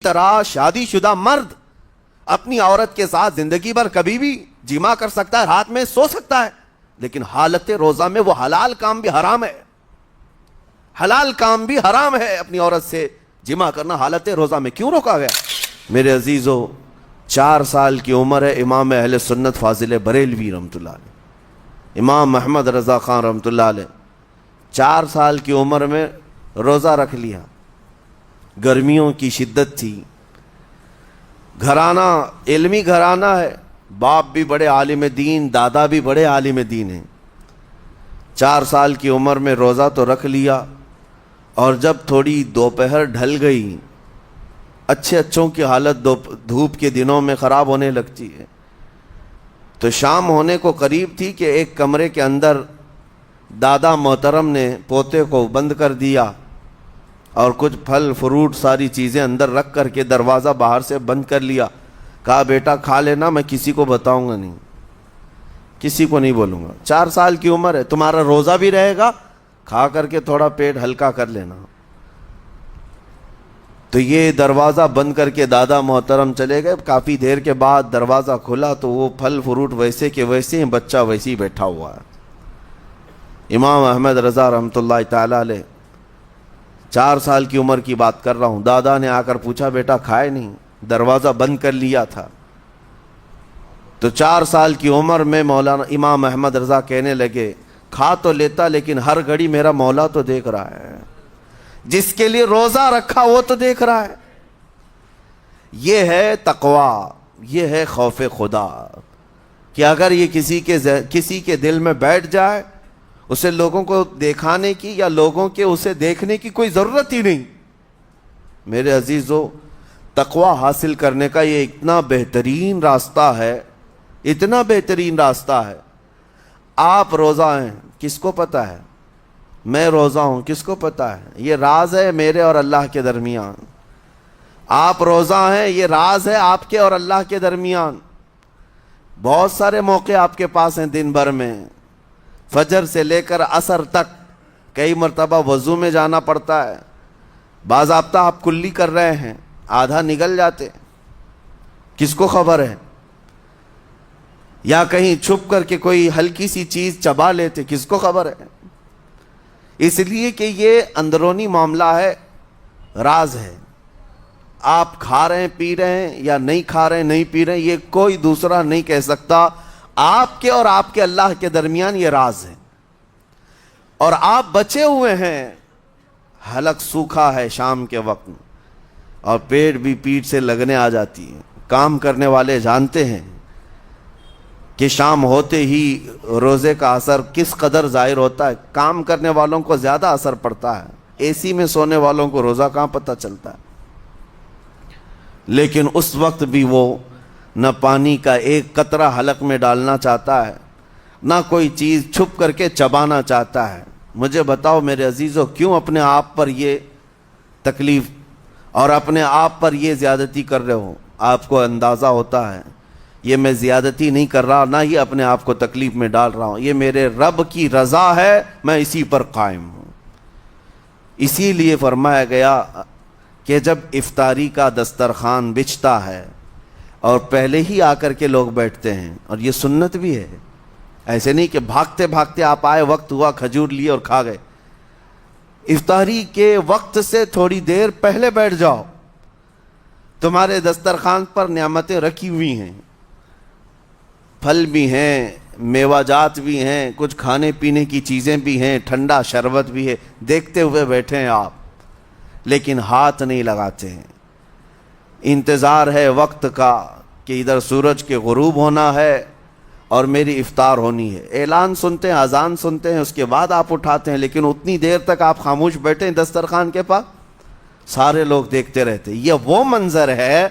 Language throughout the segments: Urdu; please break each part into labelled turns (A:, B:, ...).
A: طرح شادی شدہ مرد اپنی عورت کے ساتھ زندگی بھر کبھی بھی جمع کر سکتا ہے, رات میں سو سکتا ہے, لیکن حالت روزہ میں وہ حلال کام بھی حرام ہے. حلال کام بھی حرام ہے, اپنی عورت سے جمع کرنا حالت روزہ میں کیوں روکا گیا؟ میرے عزیزو, 4 سال کی عمر ہے امام اہل سنت فاضل بریلوی رحمۃ اللہ علیہ, امام محمد رضا خان رحمۃ اللہ علیہ 4 سال کی عمر میں روزہ رکھ لیا. گرمیوں کی شدت تھی, گھرانہ علمی گھرانہ ہے, باپ بھی بڑے عالم دین, دادا بھی بڑے عالم دین ہیں. 4 سال کی عمر میں روزہ تو رکھ لیا, اور جب تھوڑی دوپہر ڈھل گئی, اچھوں کی حالت دھوپ کے دنوں میں خراب ہونے لگتی ہے, تو شام ہونے کو قریب تھی کہ ایک کمرے کے اندر دادا محترم نے پوتے کو بند کر دیا, اور کچھ پھل فروٹ ساری چیزیں اندر رکھ کر کے دروازہ باہر سے بند کر لیا. کہا بیٹا کھا لینا, میں کسی کو بتاؤں گا نہیں, کسی کو نہیں بولوں گا. 4 سال کی عمر ہے, تمہارا روزہ بھی رہے گا, کھا کر کے تھوڑا پیٹ ہلکا کر لینا. تو یہ دروازہ بند کر کے دادا محترم چلے گئے. کافی دیر کے بعد دروازہ کھلا تو وہ پھل فروٹ ویسے کے ویسے ہیں, بچہ ویسے ہی بیٹھا ہوا ہے. امام احمد رضا رحمۃ اللہ تعالی علیہ, 4 سال کی عمر کی بات کر رہا ہوں, دادا نے آ کر پوچھا بیٹا کھائے نہیں, دروازہ بند کر لیا تھا. تو 4 سال کی عمر میں مولانا امام احمد رضا کہنے لگے, کھا تو لیتا لیکن ہر گھڑی میرا مولا تو دیکھ رہا ہے, جس کے لیے روزہ رکھا وہ تو دیکھ رہا ہے. یہ ہے تقویٰ, یہ ہے خوف خدا, کہ اگر یہ کسی کے دل میں بیٹھ جائے, اسے لوگوں کو دکھانے کی یا لوگوں کے اسے دیکھنے کی کوئی ضرورت ہی نہیں. میرے عزیزو, تقویٰ حاصل کرنے کا یہ اتنا بہترین راستہ ہے, اتنا بہترین راستہ ہے. آپ روزہ ہیں, کس کو پتہ ہے؟ میں روزہ ہوں, کس کو پتہ ہے؟ یہ راز ہے میرے اور اللہ کے درمیان. آپ روزہ ہیں, یہ راز ہے آپ کے اور اللہ کے درمیان. بہت سارے موقع آپ کے پاس ہیں دن بھر میں, فجر سے لے کر عصر تک. کئی مرتبہ وضو میں جانا پڑتا ہے, باضابطہ آپ کلی کر رہے ہیں, آدھا نگل جاتے, کس کو خبر ہے؟ یا کہیں چھپ کر کے کوئی ہلکی سی چیز چبا لیتے, کس کو خبر ہے؟ اس لیے کہ یہ اندرونی معاملہ ہے, راز ہے. آپ کھا رہے ہیں پی رہے ہیں یا نہیں کھا رہے ہیں نہیں پی رہے ہیں, یہ کوئی دوسرا نہیں کہہ سکتا. آپ کے اور آپ کے اللہ کے درمیان یہ راز ہے. اور آپ بچے ہوئے ہیں, حلق سوکھا ہے شام کے وقت میں, اور پیٹ بھی پیٹ سے لگنے آ جاتی ہے. کام کرنے والے جانتے ہیں کہ شام ہوتے ہی روزے کا اثر کس قدر ظاہر ہوتا ہے. کام کرنے والوں کو زیادہ اثر پڑتا ہے, اے سی میں سونے والوں کو روزہ کہاں پتہ چلتا ہے. لیکن اس وقت بھی وہ نہ پانی کا ایک قطرہ حلق میں ڈالنا چاہتا ہے, نہ کوئی چیز چھپ کر کے چبانا چاہتا ہے. مجھے بتاؤ میرے عزیزو, کیوں اپنے آپ پر یہ تکلیف اور اپنے آپ پر یہ زیادتی کر رہے ہو؟ آپ کو اندازہ ہوتا ہے یہ میں زیادتی نہیں کر رہا, نہ ہی اپنے آپ کو تکلیف میں ڈال رہا ہوں, یہ میرے رب کی رضا ہے, میں اسی پر قائم ہوں. اسی لیے فرمایا گیا کہ جب افطاری کا دسترخوان بچھتا ہے اور پہلے ہی آ کر کے لوگ بیٹھتے ہیں, اور یہ سنت بھی ہے, ایسے نہیں کہ بھاگتے بھاگتے آپ آئے, وقت ہوا کھجور لیے اور کھا گئے. افطاری کے وقت سے تھوڑی دیر پہلے بیٹھ جاؤ, تمہارے دسترخوان پر نعمتیں رکھی ہوئی ہیں, پھل بھی ہیں, میوہ جات بھی ہیں, کچھ کھانے پینے کی چیزیں بھی ہیں, ٹھنڈا شربت بھی ہے, دیکھتے ہوئے بیٹھے ہیں آپ, لیکن ہاتھ نہیں لگاتے ہیں. انتظار ہے وقت کا کہ ادھر سورج کے غروب ہونا ہے اور میری افطار ہونی ہے. اعلان سنتے ہیں, اذان سنتے ہیں, اس کے بعد آپ اٹھاتے ہیں, لیکن اتنی دیر تک آپ خاموش بیٹھے ہیں دسترخوان کے پاس, سارے لوگ دیکھتے رہتے. یہ وہ منظر ہے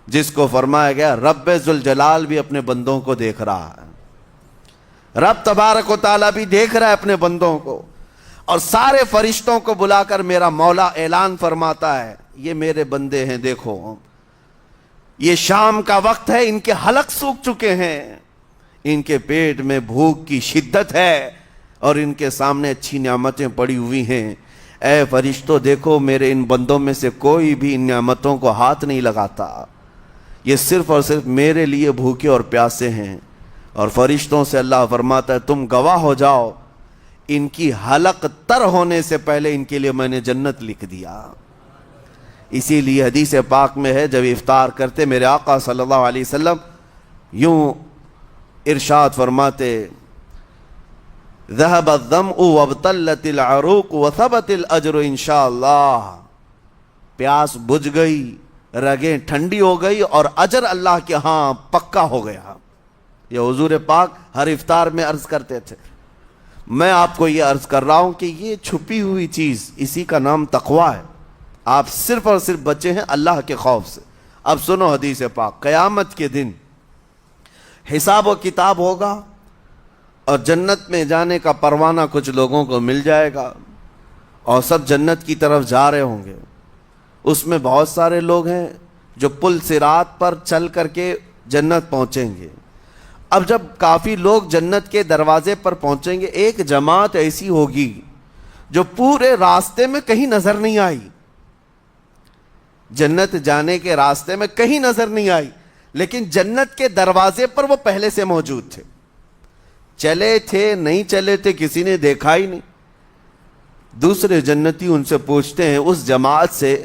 A: جس کو فرمایا گیا رب ذوالجلال بھی اپنے بندوں کو دیکھ رہا ہے, رب تبارک و تعالیٰ بھی دیکھ رہا ہے اپنے بندوں کو. اور سارے فرشتوں کو بلا کر میرا مولا اعلان فرماتا ہے, یہ میرے بندے ہیں, دیکھو یہ شام کا وقت ہے, ان کے حلق سوکھ چکے ہیں, ان کے پیٹ میں بھوک کی شدت ہے, اور ان کے سامنے اچھی نعمتیں پڑی ہوئی ہیں. اے فرشتوں دیکھو میرے ان بندوں میں سے کوئی بھی ان نعمتوں کو ہاتھ نہیں لگاتا، یہ صرف اور صرف میرے لیے بھوکے اور پیاسے ہیں۔ اور فرشتوں سے اللہ فرماتا ہے تم گواہ ہو جاؤ، ان کی حلق تر ہونے سے پہلے ان کے لیے میں نے جنت لکھ دیا۔ اسی لیے حدیث پاک میں ہے جب افطار کرتے میرے آقا صلی اللہ علیہ وسلم یوں ارشاد فرماتے ذهب الظمأ وابتلت العروق وثبت الاجر انشاءاللہ، پیاس بجھ گئی، رگیں ٹھنڈی ہو گئی اور اجر اللہ کے ہاں پکا ہو گیا۔ یہ حضور پاک ہر افطار میں عرض کرتے تھے۔ میں آپ کو یہ عرض کر رہا ہوں کہ یہ چھپی ہوئی چیز، اسی کا نام تقوی ہے۔ آپ صرف اور صرف بچے ہیں اللہ کے خوف سے۔ اب سنو حدیث پاک، قیامت کے دن حساب و کتاب ہوگا اور جنت میں جانے کا پروانہ کچھ لوگوں کو مل جائے گا اور سب جنت کی طرف جا رہے ہوں گے۔ اس میں بہت سارے لوگ ہیں جو پل صراط پر چل کر کے جنت پہنچیں گے۔ اب جب کافی لوگ جنت کے دروازے پر پہنچیں گے، ایک جماعت ایسی ہوگی جو پورے راستے میں کہیں نظر نہیں آئی، جنت جانے کے راستے میں کہیں نظر نہیں آئی، لیکن جنت کے دروازے پر وہ پہلے سے موجود تھے، چلے تھے نہیں چلے تھے کسی نے دیکھا ہی نہیں۔ دوسرے جنتی ان سے پوچھتے ہیں اس جماعت سے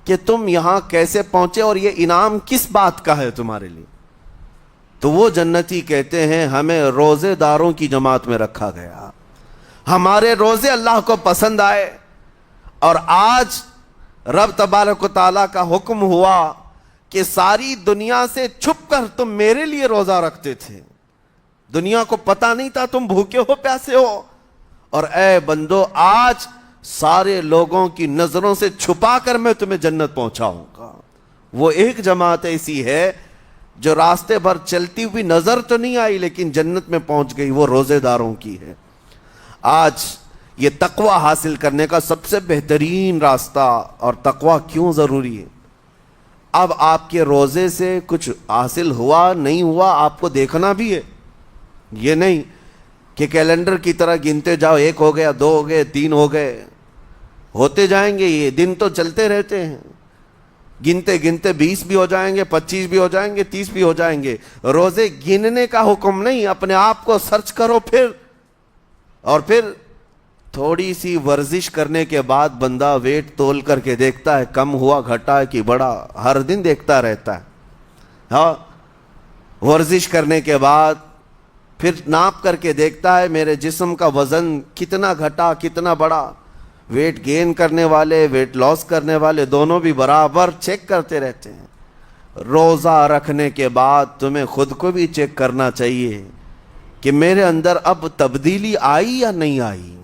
A: کہ تم یہاں کیسے پہنچے اور یہ انعام کس بات کا ہے تمہارے لیے؟ تو وہ جنتی کہتے ہیں ہمیں روزے داروں کی جماعت میں رکھا گیا، ہمارے روزے اللہ کو پسند آئے، اور آج رب تبارک و تعالیٰ کا حکم ہوا کہ ساری دنیا سے چھپ کر تم میرے لیے روزہ رکھتے تھے، دنیا کو پتا نہیں تھا تم بھوکے ہو پیاسے ہو، اور اے بندو آج سارے لوگوں کی نظروں سے چھپا کر میں تمہیں جنت پہنچاؤں گا۔ وہ ایک جماعت ایسی ہے جو راستے بھر چلتی ہوئی نظر تو نہیں آئی لیکن جنت میں پہنچ گئی، وہ روزے داروں کی ہے۔ آج یہ تقوی حاصل کرنے کا سب سے بہترین راستہ، اور تقوی کیوں ضروری ہے؟ اب آپ کے روزے سے کچھ حاصل ہوا نہیں ہوا آپ کو دیکھنا بھی ہے، یہ نہیں کہ کیلنڈر کی طرح گنتے جاؤ، 1 ہو گیا، 2 ہو گئے، 3 ہو گئے، ہوتے جائیں گے، یہ دن تو چلتے رہتے ہیں، گنتے گنتے 20 بھی ہو جائیں گے، 25 بھی ہو جائیں گے، 30 بھی ہو جائیں گے۔ روزے گننے کا حکم نہیں، اپنے آپ کو سرچ کرو پھر تھوڑی سی ورزش کرنے کے بعد بندہ ویٹ تول کر کے دیکھتا ہے کم ہوا گھٹا ہے کہ بڑا، ہر دن دیکھتا رہتا ہے۔ ہاں، ورزش کرنے کے بعد پھر ناپ کر کے دیکھتا ہے میرے جسم کا وزن کتنا گھٹا کتنا بڑا۔ ویٹ گین کرنے والے ویٹ لاس کرنے والے دونوں بھی برابر چیک کرتے رہتے ہیں۔ روزہ رکھنے کے بعد تمہیں خود کو بھی چیک کرنا چاہیے کہ میرے اندر اب تبدیلی آئی یا نہیں آئی۔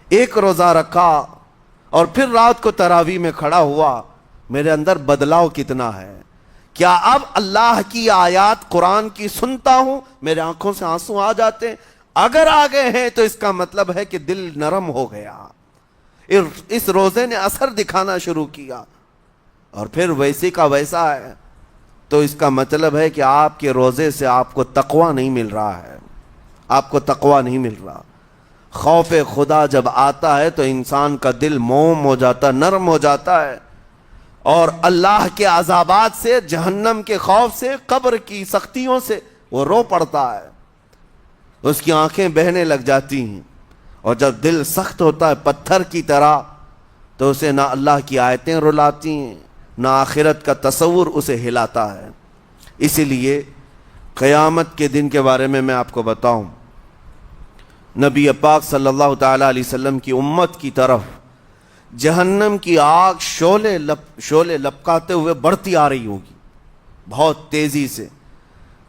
A: ایک روزہ رکھا اور پھر رات کو تراویح میں کھڑا ہوا، میرے اندر بدلاؤ کتنا ہے؟ کیا اب اللہ کی آیات قرآن کی سنتا ہوں میرے آنکھوں سے آنسو آ جاتے ہیں؟ اگر آ گئے ہیں تو اس کا مطلب ہے کہ دل نرم ہو گیا، اس روزے نے اثر دکھانا شروع کیا، اور پھر ویسے کا ویسا ہے، تو اس کا مطلب ہے کہ آپ کے روزے سے آپ کو تقوی نہیں مل رہا ہے، آپ کو تقوی نہیں مل رہا۔ خوف خدا جب آتا ہے تو انسان کا دل موم ہو جاتا، نرم ہو جاتا ہے، اور اللہ کے عذابات سے، جہنم کے خوف سے، قبر کی سختیوں سے وہ رو پڑتا ہے، اس کی آنکھیں بہنے لگ جاتی ہیں، اور جب دل سخت ہوتا ہے پتھر کی طرح تو اسے نہ اللہ کی آیتیں رلاتی ہیں نہ آخرت کا تصور اسے ہلاتا ہے۔ اسی لیے قیامت کے دن کے بارے میں آپ کو بتاؤں، نبی پاک صلی اللہ تعالیٰ علیہ وسلم کی امت کی طرف جہنم کی آگ شعلے لپکاتے ہوئے بڑھتی آ رہی ہوگی بہت تیزی سے۔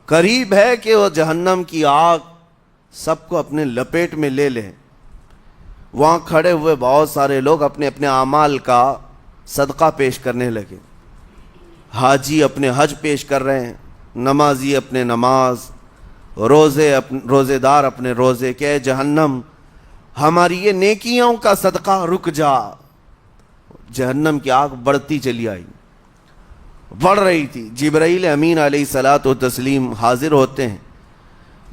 A: قریب ہے کہ وہ جہنم کی آگ سب کو اپنے لپیٹ میں لے لے۔ وہاں کھڑے ہوئے بہت سارے لوگ اپنے اپنے اعمال کا صدقہ پیش کرنے لگے۔ حاجی اپنے حج پیش کر رہے ہیں، نمازی اپنے نماز، روزے دار اپنے روزے، کہ اے جہنم ہماری یہ نیکیوں کا صدقہ رک جا۔ جہنم کی آگ بڑھتی چلی آئی، بڑھ رہی تھی۔ جبرائیل امین علیہ الصلاۃ والتسلیم حاضر ہوتے ہیں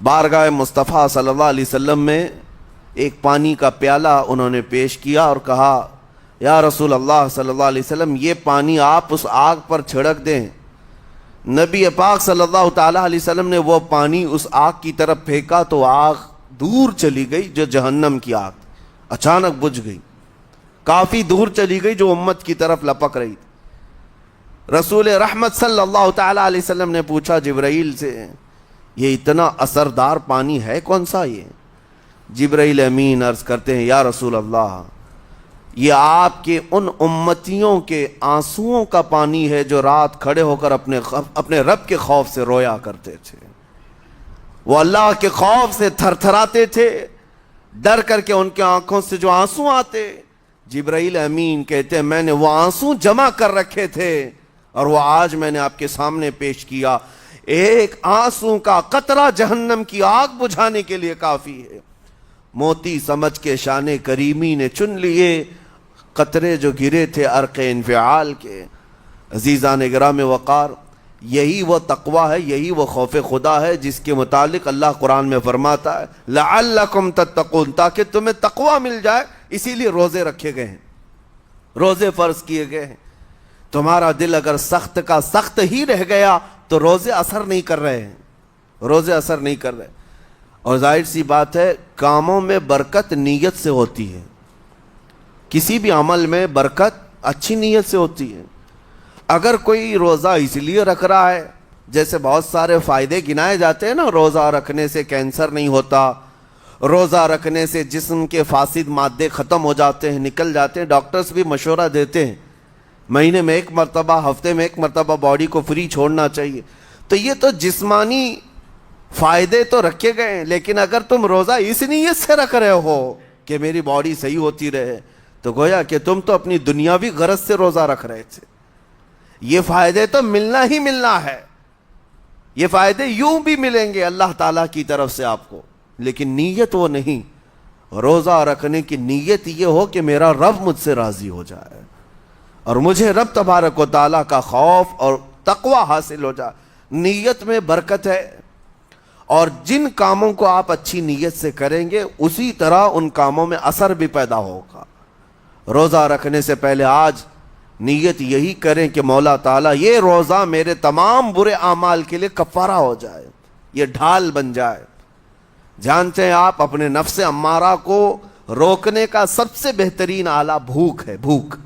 A: بارگاہ مصطفیٰ صلی اللہ علیہ وسلم میں، ایک پانی کا پیالہ انہوں نے پیش کیا اور کہا یا رسول اللہ صلی اللہ علیہ وسلم یہ پانی آپ اس آگ پر چھڑک دیں. نبی پاک صلی اللہ تعالیٰ علیہ وسلم نے وہ پانی اس آگ کی طرف پھینکا تو آگ دور چلی گئی جو جہنم کی آگ اچانک بجھ گئی, کافی دور چلی گئی جو امت کی طرف لپک رہی تھی. رسول رحمت صلی اللہ تعالیٰ علیہ وسلم نے پوچھا جبرائیل سے یہ اتنا اثردار پانی ہے کون سا یہ؟ جبرائیل امین عرض کرتے ہیں یا رسول اللہ یہ آپ کے ان امتیوں کے آنسوؤں کا پانی ہے جو رات کھڑے ہو کر اپنے رب کے خوف سے رویا کرتے تھے. وہ اللہ کے خوف سے تھر تھراتے تھے, ڈر کر کے ان کے آنکھوں سے جو آنسو آتے. جبرائیل امین کہتے ہیں میں نے وہ آنسو جمع کر رکھے تھے اور وہ آج میں نے آپ کے سامنے پیش کیا. ایک آنسو کا قطرہ جہنم کی آگ بجھانے کے لیے کافی ہے. موتی سمجھ کے شان کریمی نے چن لیے قطرے جو گرے تھے عرق انفعال کے. عزیزان گرام وقار, یہی وہ تقوی ہے, یہی وہ خوف خدا ہے جس کے متعلق اللہ قرآن میں فرماتا ہے لعلکم تتقون, تاکہ تمہیں تقوی مل جائے. اسی لیے روزے رکھے گئے ہیں, روزے فرض کیے گئے ہیں. تمہارا دل اگر سخت کا سخت ہی رہ گیا تو روزے اثر نہیں کر رہے ہیں, روزے اثر نہیں کر رہے. اور ظاہر سی بات ہے کاموں میں برکت نیت سے ہوتی ہے, کسی بھی عمل میں برکت اچھی نیت سے ہوتی ہے. اگر کوئی روزہ اس لیے رکھ رہا ہے, جیسے بہت سارے فائدے گنائے جاتے ہیں نا, روزہ رکھنے سے کینسر نہیں ہوتا, روزہ رکھنے سے جسم کے فاسد مادے ختم ہو جاتے ہیں, نکل جاتے ہیں. ڈاکٹرز بھی مشورہ دیتے ہیں مہینے میں ایک مرتبہ, ہفتے میں ایک مرتبہ باڈی کو فری چھوڑنا چاہیے. تو یہ تو جسمانی فائدے تو رکھے گئے ہیں, لیکن اگر تم روزہ اس نیت سے رکھ رہے ہو کہ میری باڈی صحیح ہوتی رہے تو گویا کہ تم تو اپنی دنیاوی غرض سے روزہ رکھ رہے تھے. یہ فائدے تو ملنا ہی ملنا ہے, یہ فائدے یوں بھی ملیں گے اللہ تعالیٰ کی طرف سے آپ کو, لیکن نیت وہ نہیں. روزہ رکھنے کی نیت یہ ہو کہ میرا رب مجھ سے راضی ہو جائے اور مجھے رب تبارک و تعالیٰ کا خوف اور تقوی حاصل ہو جائے. نیت میں برکت ہے, اور جن کاموں کو آپ اچھی نیت سے کریں گے اسی طرح ان کاموں میں اثر بھی پیدا ہوگا. روزہ رکھنے سے پہلے آج نیت یہی کریں کہ مولا تعالیٰ یہ روزہ میرے تمام برے اعمال کے لیے کفارہ ہو جائے, یہ ڈھال بن جائے. جانتے ہیں آپ اپنے نفس امارہ کو روکنے کا سب سے بہترین آلہ بھوک ہے. بھوک,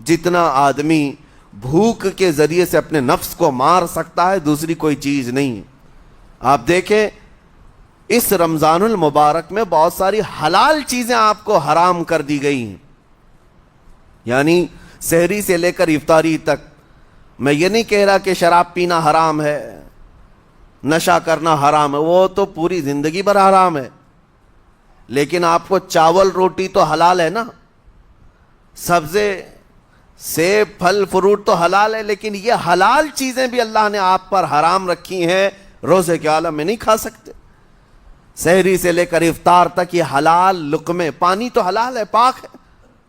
A: جتنا آدمی بھوک کے ذریعے سے اپنے نفس کو مار سکتا ہے دوسری کوئی چیز نہیں. آپ دیکھیں اس رمضان المبارک میں بہت ساری حلال چیزیں آپ کو حرام کر دی گئی ہیں, یعنی سحری سے لے کر افطاری تک. میں یہ نہیں کہہ رہا کہ شراب پینا حرام ہے, نشہ کرنا حرام ہے, وہ تو پوری زندگی بھر حرام ہے. لیکن آپ کو چاول روٹی تو حلال ہے نا, سبزے سیب پھل فروٹ تو حلال ہے, لیکن یہ حلال چیزیں بھی اللہ نے آپ پر حرام رکھی ہیں, روزے کے عالم میں نہیں کھا سکتے. سحری سے لے کر افطار تک یہ حلال لقمے, پانی تو حلال ہے, پاک ہے,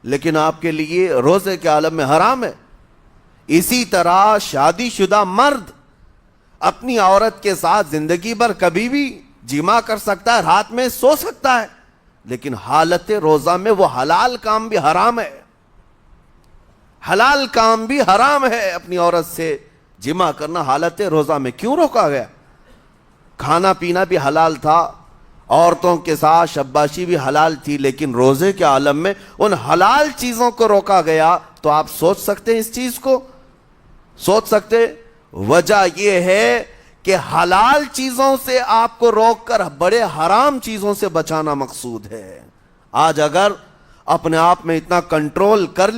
A: لیکن آپ کے لیے روزے کے عالم میں حرام ہے. اسی طرح شادی شدہ مرد اپنی عورت کے ساتھ زندگی بھر کبھی بھی جمع کر سکتا ہے, رات میں سو سکتا ہے, لیکن حالت روزہ میں وہ حلال کام بھی حرام ہے. حلال کام بھی حرام ہے, اپنی عورت سے جمع کرنا حالت روزہ میں کیوں روکا گیا؟ کھانا پینا بھی حلال تھا, عورتوں کے ساتھ شباشی بھی حلال تھی, لیکن روزے کے عالم میں ان حلال چیزوں کو روکا گیا. تو آپ سوچ سکتے ہیں اس چیز کو, سوچ سکتے. وجہ یہ ہے کہ حلال چیزوں سے آپ کو روک کر بڑے حرام چیزوں سے بچانا مقصود ہے. آج اگر اپنے آپ میں اتنا کنٹرول کر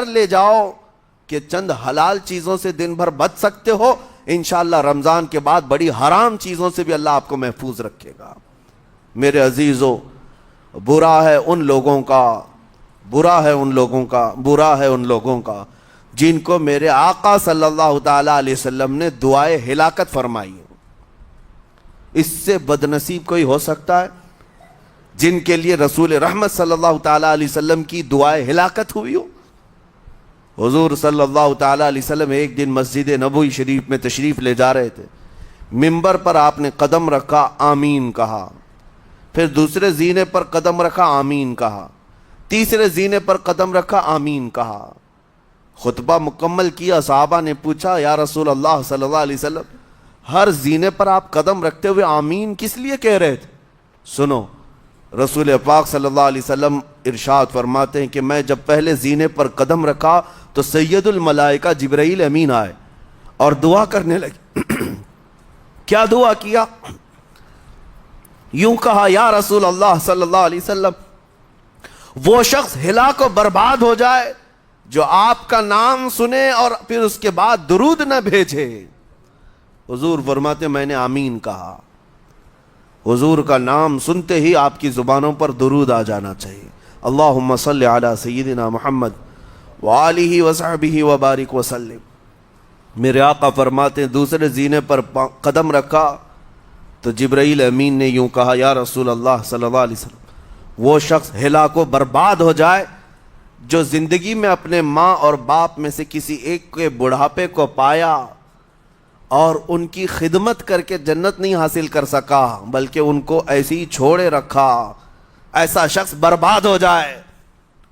A: لے جاؤ کہ چند حلال چیزوں سے دن بھر بچ سکتے ہو, انشاءاللہ رمضان کے بعد بڑی حرام چیزوں سے بھی اللہ آپ کو محفوظ رکھے گا. میرے عزیزو, برا ہے ان لوگوں کا, برا ہے ان لوگوں کا, برا ہے ان لوگوں کا جن کو میرے آقا صلی اللہ تعالیٰ علیہ وسلم نے دعائے ہلاکت فرمائی. اس سے بدنصیب کوئی ہو سکتا ہے جن کے لیے رسول رحمت صلی اللہ تعالیٰ علیہ وسلم کی دعائے ہلاکت ہوئی ہو. حضور صلی اللہ تعالیٰ علیہ وسلم ایک دن مسجد نبوی شریف میں تشریف لے جا رہے تھے. ممبر پر آپ نے قدم رکھا, آمین کہا. پھر دوسرے زینے پر قدم رکھا، آمین کہا، تیسرے زینے پر قدم رکھا، آمین کہا۔ خطبہ مکمل کیا، صحابہ نے پوچھا یا رسول اللہ صلی اللہ علیہ وسلم ہر زینے پر آپ قدم رکھتے ہوئے آمین کس لیے کہہ رہے تھے؟ سنو، رسول پاک صلی اللہ علیہ وسلم ارشاد فرماتے ہیں کہ میں جب پہلے زینے پر قدم رکھا تو سید الملائکہ جبرائیل امین آئے اور دعا کرنے لگے۔ کیا دعا کیا؟ یوں کہا، یا رسول اللہ صلی اللہ علیہ وسلم وہ شخص ہلاک و برباد ہو جائے جو آپ کا نام سنے اور پھر اس کے بعد درود نہ بھیجے۔ حضور فرماتے میں نے آمین کہا۔ حضور کا نام سنتے ہی آپ کی زبانوں پر درود آ جانا چاہیے۔ اللہم صلی علی سیدنا محمد وآلہ وصحبہ وبارک وسلم۔ میرے آقا فرماتے ہیں دوسرے زینے پر قدم رکھا تو جبرائیل امین نے یوں کہا، یا رسول اللہ صلی اللہ علیہ وسلم وہ شخص ہلاک و برباد ہو جائے جو زندگی میں اپنے ماں اور باپ میں سے کسی ایک کے بڑھاپے کو پایا اور ان کی خدمت کر کے جنت نہیں حاصل کر سکا بلکہ ان کو ایسے ہی چھوڑے رکھا، ایسا شخص برباد ہو جائے۔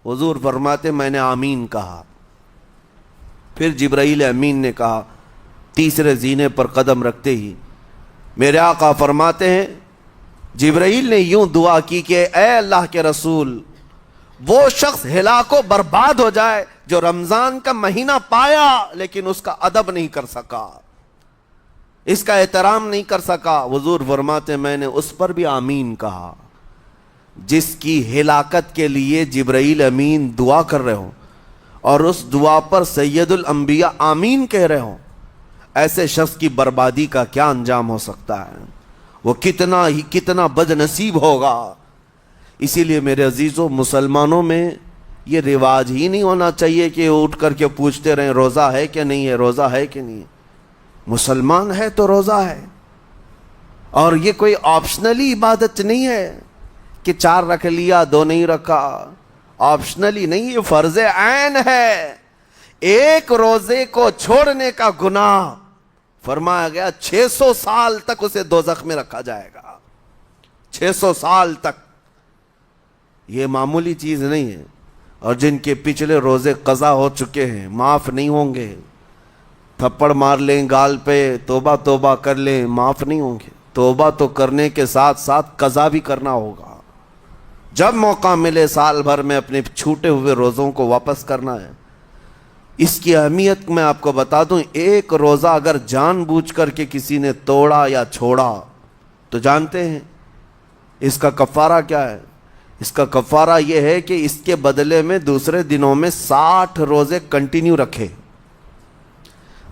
A: حضور فرماتے میں نے آمین کہا۔ پھر جبرائیل امین نے کہا، تیسرے زینے پر قدم رکھتے ہی میرے آقا فرماتے ہیں جبرائیل نے یوں دعا کی کہ اے اللہ کے رسول وہ شخص ہلاک و برباد ہو جائے جو رمضان کا مہینہ پایا لیکن اس کا ادب نہیں کر سکا، اس کا احترام نہیں کر سکا۔ حضور فرماتے میں نے اس پر بھی آمین کہا۔ جس کی ہلاکت کے لیے جبرائیل امین دعا کر رہے ہوں اور اس دعا پر سید الانبیاء آمین کہہ رہے ہوں، ایسے شخص کی بربادی کا کیا انجام ہو سکتا ہے؟ وہ کتنا بد نصیب ہوگا۔ اسی لیے میرے عزیزوں، مسلمانوں میں یہ رواج ہی نہیں ہونا چاہیے کہ اٹھ کر کے پوچھتے رہیں روزہ ہے کہ نہیں ہے، روزہ ہے کہ نہیں ہے۔ مسلمان ہے تو روزہ ہے، اور یہ کوئی آپشنلی عبادت نہیں ہے کہ 4 رکھ لیا 2 نہیں رکھا، آپشنلی نہیں، یہ فرض عین ہے۔ ایک روزے کو چھوڑنے کا گناہ فرمایا گیا 600 سال تک اسے دوزخ میں رکھا جائے گا، 600 سال تک۔ یہ معمولی چیز نہیں ہے، اور جن کے پچھلے روزے قضا ہو چکے ہیں معاف نہیں ہوں گے۔ تھپڑ مار لیں گال پہ، توبہ توبہ کر لیں، معاف نہیں ہوں گے۔ توبہ تو کرنے کے ساتھ ساتھ قضا بھی کرنا ہوگا۔ جب موقع ملے سال بھر میں اپنے چھوٹے ہوئے روزوں کو واپس کرنا ہے۔ اس کی اہمیت میں آپ کو بتا دوں، ایک روزہ اگر جان بوجھ کر کے کسی نے توڑا یا چھوڑا تو جانتے ہیں اس کا کفارہ کیا ہے؟ اس کا کفارہ یہ ہے کہ اس کے بدلے میں دوسرے دنوں میں 60 روزے کنٹینیو رکھے۔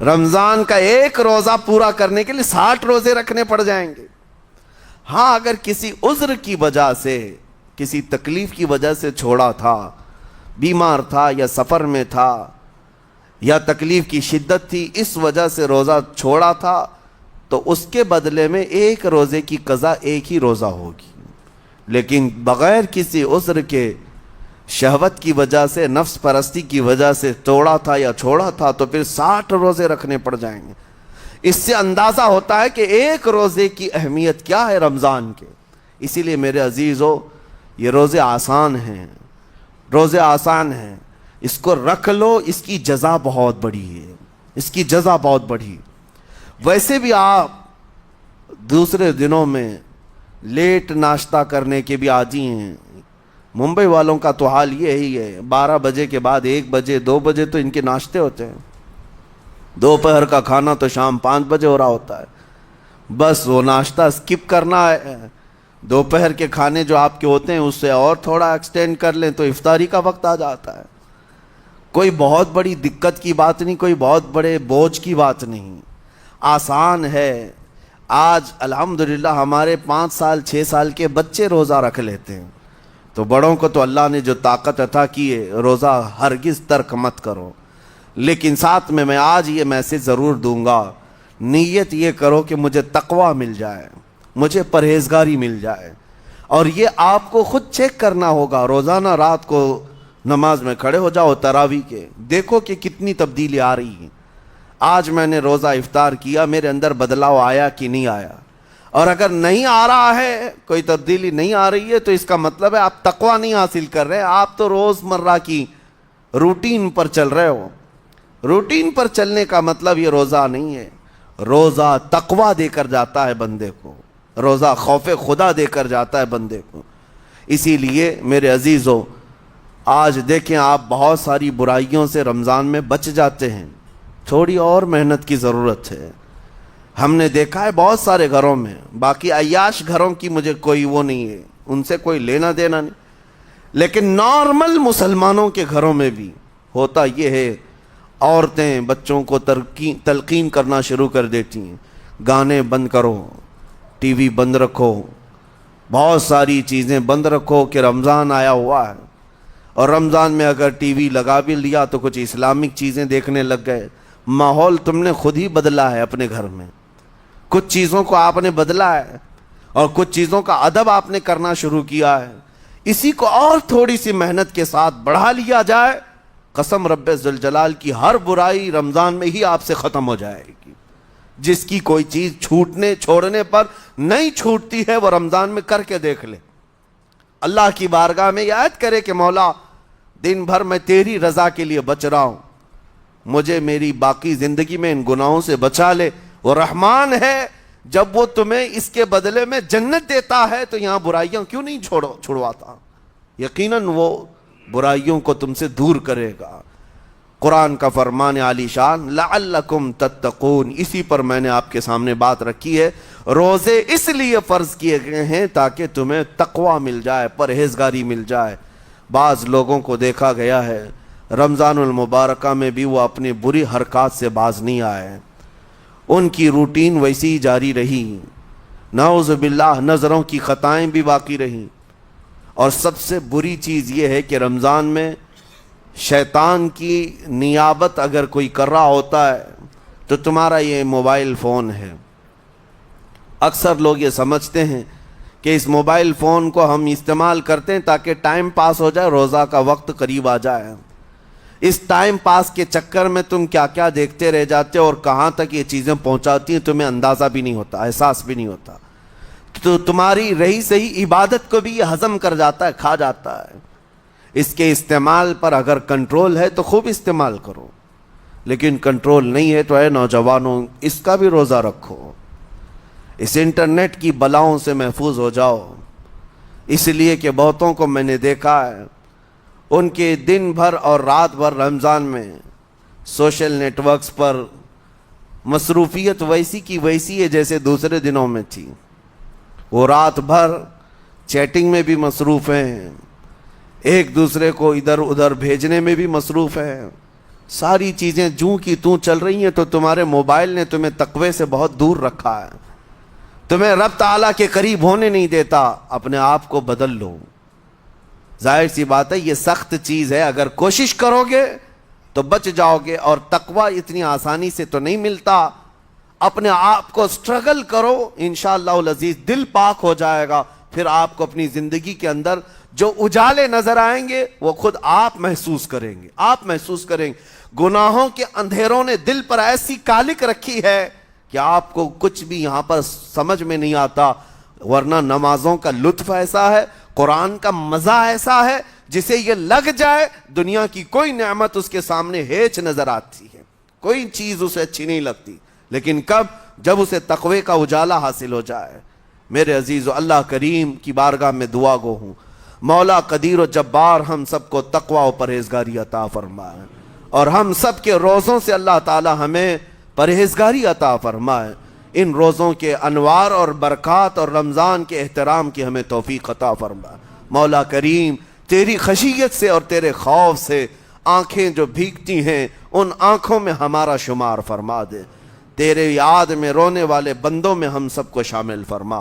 A: رمضان کا ایک روزہ پورا کرنے کے لیے 60 روزے رکھنے پڑ جائیں گے۔ ہاں، اگر کسی عذر کی وجہ سے، کسی تکلیف کی وجہ سے چھوڑا تھا، بیمار تھا یا سفر میں تھا یا تکلیف کی شدت تھی، اس وجہ سے روزہ چھوڑا تھا، تو اس کے بدلے میں ایک روزے کی قضا ایک ہی روزہ ہوگی۔ لیکن بغیر کسی عذر کے، شہوت کی وجہ سے، نفس پرستی کی وجہ سے توڑا تھا یا چھوڑا تھا تو پھر 60 روزے رکھنے پڑ جائیں گے۔ اس سے اندازہ ہوتا ہے کہ ایک روزے کی اہمیت کیا ہے رمضان کے۔ اسی لیے میرے عزیزو، یہ روزے آسان ہیں، روزے آسان ہیں، اس کو رکھ لو، اس کی جزا بہت بڑی ہے، اس کی جزا بہت بڑی۔ ویسے بھی آپ دوسرے دنوں میں لیٹ ناشتہ کرنے کے بھی عادی ہیں۔ ممبئی والوں کا تو حال یہ ہی ہے، 12 بجے کے بعد 1 بجے 2 بجے تو ان کے ناشتے ہوتے ہیں، دوپہر کا کھانا تو شام 5 بجے ہو رہا ہوتا ہے۔ بس وہ ناشتہ سکپ کرنا ہے، دوپہر کے کھانے جو آپ کے ہوتے ہیں اس سے اور تھوڑا ایکسٹینڈ کر لیں تو افطاری کا وقت آ جاتا ہے۔ کوئی بہت بڑی دقت کی بات نہیں، کوئی بہت بڑے بوجھ کی بات نہیں، آسان ہے۔ آج الحمدللہ ہمارے 5 سال 6 سال کے بچے روزہ رکھ لیتے ہیں، تو بڑوں کو تو اللہ نے جو طاقت عطا کی ہے، روزہ ہرگز ترک مت کرو۔ لیکن ساتھ میں آج یہ میسج ضرور دوں گا، نیت یہ کرو کہ مجھے تقویٰ مل جائے، مجھے پرہیزگاری مل جائے، اور یہ آپ کو خود چیک کرنا ہوگا۔ روزانہ رات کو نماز میں کھڑے ہو جاؤ تراویح کے، دیکھو کہ کتنی تبدیلی آ رہی ہے۔ آج میں نے روزہ افطار کیا، میرے اندر بدلاؤ آیا کہ نہیں آیا؟ اور اگر نہیں آ رہا ہے، کوئی تبدیلی نہیں آ رہی ہے، تو اس کا مطلب ہے آپ تقویٰ نہیں حاصل کر رہے، آپ تو روز مرہ کی روٹین پر چل رہے ہو۔ روٹین پر چلنے کا مطلب یہ روزہ نہیں ہے۔ روزہ تقویٰ دے کر جاتا ہے بندے کو، روزہ خوف خدا دے کر جاتا ہے بندے کو۔ اسی لیے میرے عزیزو، آج دیکھیں آپ بہت ساری برائیوں سے رمضان میں بچ جاتے ہیں، تھوڑی اور محنت کی ضرورت ہے۔ ہم نے دیکھا ہے بہت سارے گھروں میں، باقی عیاش گھروں کی مجھے کوئی وہ نہیں ہے، ان سے کوئی لینا دینا نہیں، لیکن نارمل مسلمانوں کے گھروں میں بھی ہوتا یہ ہے، عورتیں بچوں کو تلقین کرنا شروع کر دیتی ہیں، گانے بند کرو، ٹی وی بند رکھو، بہت ساری چیزیں بند رکھو کہ رمضان آیا ہوا ہے۔ اور رمضان میں اگر ٹی وی لگا بھی لیا تو کچھ اسلامک چیزیں دیکھنے لگ گئے۔ ماحول تم نے خود ہی بدلا ہے اپنے گھر میں، کچھ چیزوں کو آپ نے بدلا ہے اور کچھ چیزوں کا ادب آپ نے کرنا شروع کیا ہے۔ اسی کو اور تھوڑی سی محنت کے ساتھ بڑھا لیا جائے، قسم رب ذوالجلال کی ہر برائی رمضان میں ہی آپ سے ختم ہو جائے گی۔ جس کی کوئی چیز چھوڑنے پر نہیں چھوٹتی ہے، وہ رمضان میں کر کے دیکھ لے، اللہ کی بارگاہ میں یاد کرے کہ مولا دن بھر میں تیری رضا کے لیے بچ رہا ہوں، مجھے میری باقی زندگی میں ان گناہوں سے بچا لے۔ وہ رحمان ہے، جب وہ تمہیں اس کے بدلے میں جنت دیتا ہے تو یہاں برائیاں کیوں نہیں چھڑواتا؟ یقیناً وہ برائیوں کو تم سے دور کرے گا۔ قرآن کا فرمان عالی شان لعلکم تتقون، اسی پر میں نے آپ کے سامنے بات رکھی ہے۔ روزے اس لیے فرض کیے گئے ہیں تاکہ تمہیں تقویٰ مل جائے، پرہیزگاری مل جائے۔ بعض لوگوں کو دیکھا گیا ہے رمضان المبارکہ میں بھی وہ اپنی بری حرکات سے باز نہیں آئے، ان کی روٹین ویسی ہی جاری رہی، نعوذ باللہ نظروں کی خطائیں بھی باقی رہیں۔ اور سب سے بری چیز یہ ہے کہ رمضان میں شیطان کی نیابت اگر کوئی کر رہا ہوتا ہے تو تمہارا یہ موبائل فون ہے۔ اکثر لوگ یہ سمجھتے ہیں کہ اس موبائل فون کو ہم استعمال کرتے ہیں تاکہ ٹائم پاس ہو جائے، روزہ کا وقت قریب آ جائے۔ اس ٹائم پاس کے چکر میں تم کیا کیا دیکھتے رہ جاتے ہو اور کہاں تک یہ چیزیں پہنچاتی ہیں تمہیں اندازہ بھی نہیں ہوتا، احساس بھی نہیں ہوتا، تو تمہاری رہی صحیح عبادت کو بھی یہ ہضم کر جاتا ہے، کھا جاتا ہے۔ اس کے استعمال پر اگر کنٹرول ہے تو خوب استعمال کرو، لیکن کنٹرول نہیں ہے تو اے نوجوانوں اس کا بھی روزہ رکھو، اس انٹرنیٹ کی بلاؤں سے محفوظ ہو جاؤ۔ اس لیے کہ بہتوں کو میں نے دیکھا ہے ان کے دن بھر اور رات بھر رمضان میں سوشل نیٹ ورکس پر مصروفیت ویسی کی ویسی ہے جیسے دوسرے دنوں میں تھی۔ وہ رات بھر چیٹنگ میں بھی مصروف ہیں، ایک دوسرے کو ادھر ادھر بھیجنے میں بھی مصروف ہیں، ساری چیزیں جوں کی توں چل رہی ہیں۔ تو تمہارے موبائل نے تمہیں تقوی سے بہت دور رکھا ہے، تمہیں رب تعالیٰ کے قریب ہونے نہیں دیتا۔ اپنے آپ کو بدل لو۔ ظاہر سی بات ہے یہ سخت چیز ہے، اگر کوشش کرو گے تو بچ جاؤ گے، اور تقوی اتنی آسانی سے تو نہیں ملتا۔ اپنے آپ کو سٹرگل کرو، انشاءاللہ العزیز دل پاک ہو جائے گا، پھر آپ کو اپنی زندگی کے اندر جو اجالے نظر آئیں گے وہ خود آپ محسوس کریں گے، آپ محسوس کریں گے۔ گناہوں کے اندھیروں نے دل پر ایسی کالک رکھی ہے کہ آپ کو کچھ بھی یہاں پر سمجھ میں نہیں آتا، ورنہ نمازوں کا لطف ایسا ہے، قرآن کا مزہ ایسا ہے، جسے یہ لگ جائے دنیا کی کوئی نعمت اس کے سامنے ہیچ نظر آتی ہے، کوئی چیز اسے اچھی نہیں لگتی، لیکن کب؟ جب اسے تقوی کا اجالا حاصل ہو جائے۔ میرے عزیزو، اللہ کریم کی بارگاہ میں دعا گو ہوں، مولا قدیر و جبار ہم سب کو تقوی و پرہیزگاری عطا فرمائے، اور ہم سب کے روزوں سے اللہ تعالی ہمیں پرہیزگاری عطا فرمائے۔ ان روزوں کے انوار اور برکات اور رمضان کے احترام کی ہمیں توفیق عطا فرمائے۔ مولا کریم تیری خشیت سے اور تیرے خوف سے آنکھیں جو بھیگتی ہیں ان آنکھوں میں ہمارا شمار فرما دے، تیرے یاد میں رونے والے بندوں میں ہم سب کو شامل فرما۔